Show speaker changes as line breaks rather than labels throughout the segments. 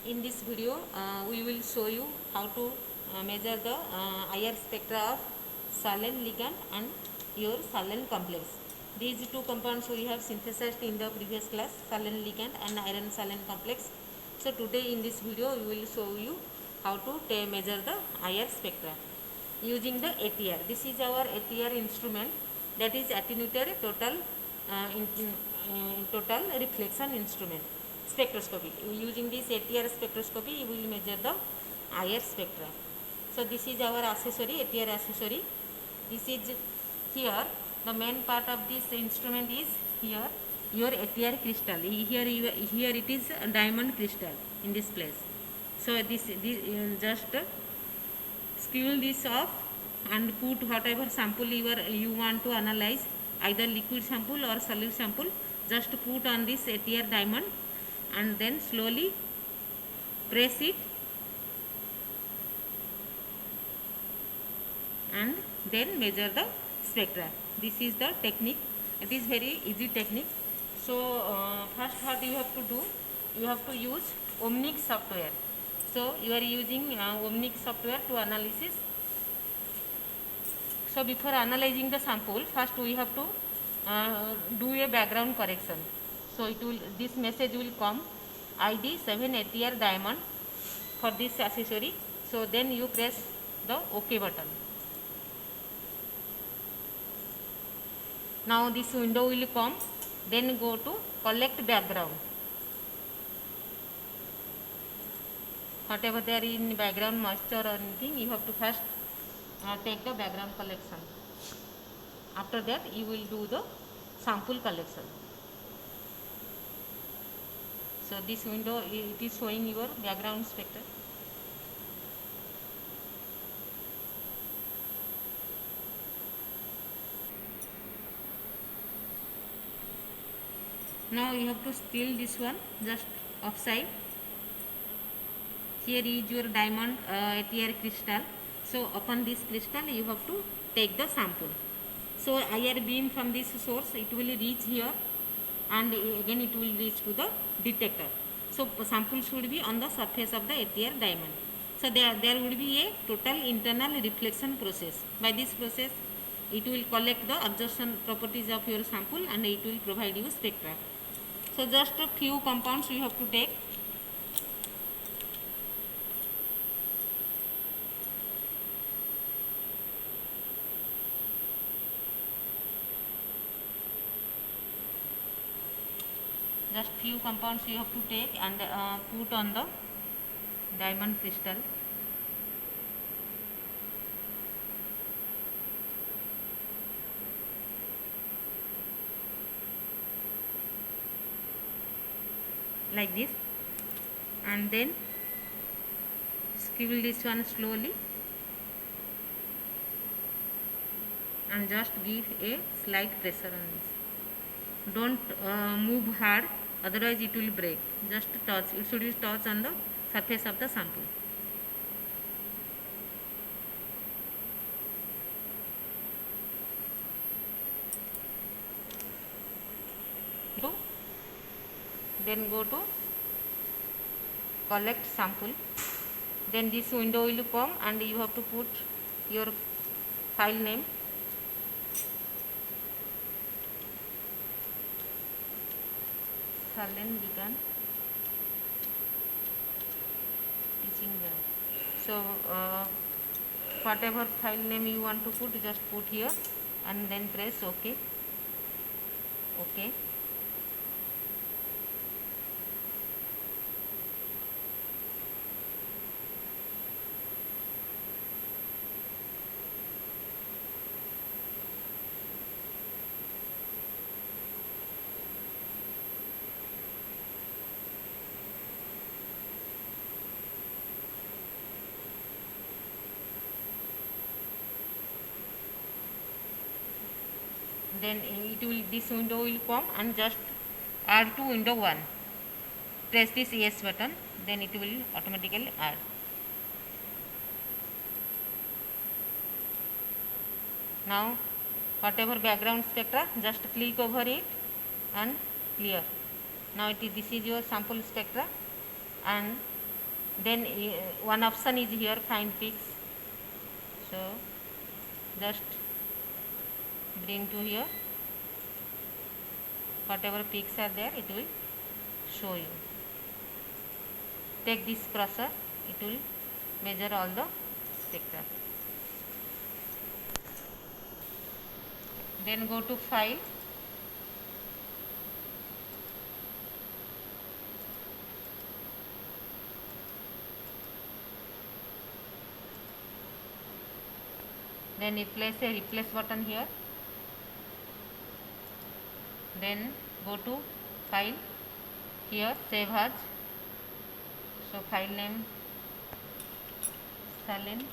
In this video, we will show you how to measure the IR spectra of Salin ligand and your Salin complex. These two compounds we have synthesized in the previous class, Salin ligand and iron Salin complex. So today in this video, we will show you how to measure the IR spectra using the ATR. This is our ATR instrument, that is attenuated total reflection instrument spectroscopy. Using this ATR spectroscopy, we will measure the IR spectra. So this is our accessory, ATR accessory. This is here. The main part of this instrument is here. Your ATR crystal. Here it is a diamond crystal in this place. So this just screw this off and put whatever sample you want to analyze, either liquid sample or solid sample. Just put on this ATR diamond and then slowly press it and then measure the spectra. This is the technique. It is very easy technique. So first what you have to do, you have to use Omnic software. So you are using Omnic software to analysis. So before analyzing the sample, first we have to do a background correction. So this message will come, ID 7 ATR diamond for this accessory. So then you press the OK button. Now this window will come. Then go to collect background. Whatever there is in background, moisture or anything, you have to first take the background collection. After that you will do the sample collection. So this window, it is showing your background spectra. Now you have to steal this one just offside. Here is your diamond ATR crystal. So upon this crystal you have to take the sample. So IR beam from this source, it will reach here and again it will reach to the detector. So sample should be on the surface of the ATR diamond. So there would be a total internal reflection process. By this process it will collect the absorption properties of your sample and it will provide you spectra. So just a few compounds you have to take. Just few compounds you have to take and put on the diamond crystal. Like this, and then scribble this one slowly and just give a slight pressure on this. Don't move hard, otherwise it will break. Just touch, it should be touch on the surface of the sample. Then go to collect sample. Then this window will come and you have to put your file name. Salin ligand teaching there. So whatever file name you want to put, just put here and then press OK. OK. Then this window will come and just add to window 1. Press this yes button, then it will automatically add. Now whatever background spectra, just click over it and clear. Now this is your sample spectra and Then one option is here, find peaks. So just bring to here, whatever peaks are there it will show you. Take this crosser, it will measure all the spectra. Then go to file, then you place a replace button here, then go to file, here save as, so file name Salen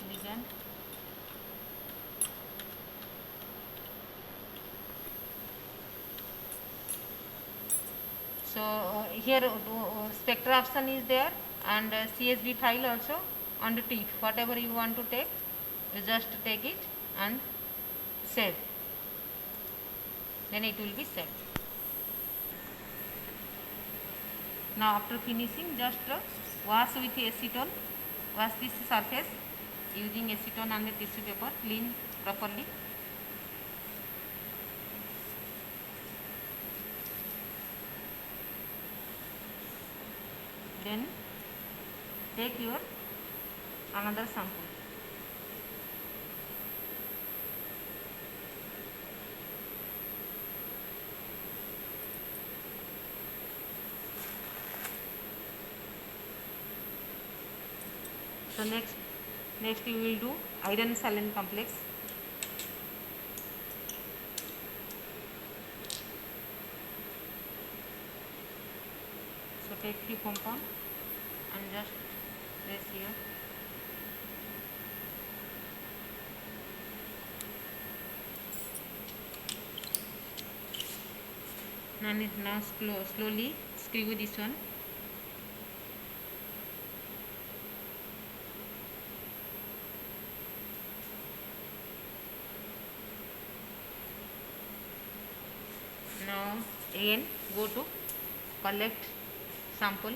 ligand, so here spectra option is there, and CSV file also, and TIFF, whatever you want to take you just take it and save, then it will be saved. Now after finishing, just wash with acetone, wash this surface using acetone and the tissue paper, clean properly. Then take your another sample. So next you will do iron Salen complex. So take few compound and just place here. Now slowly screw this one. Now again go to collect sample,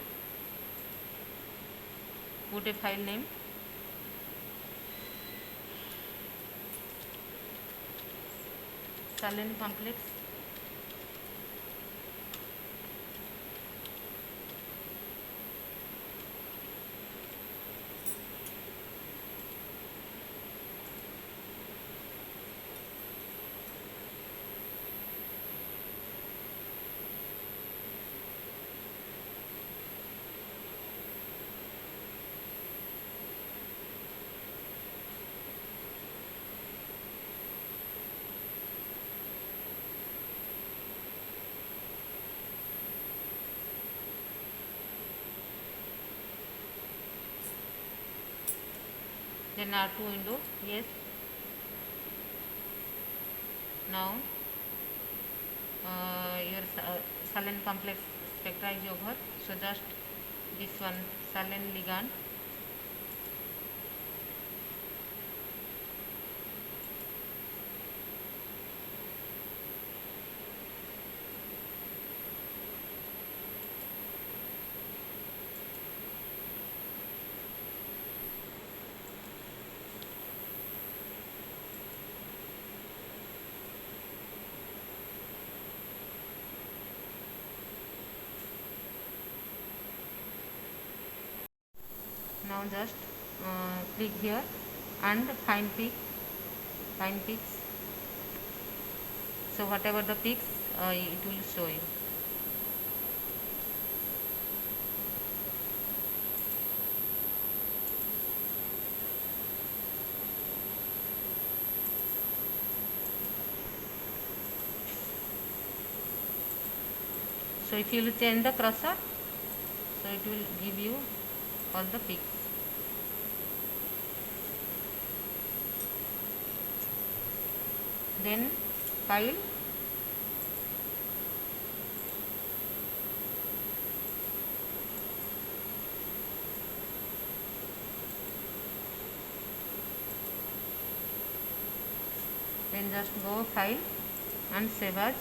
put a file name, Salen complex, then R2 window, yes. Now your Salen complex spectra is over, so just this one Salen ligand, now just click here and find peaks, so whatever the peaks it will show you. So if you will change the cursor, so it will give you all the peaks. Then file, then just go file and save as.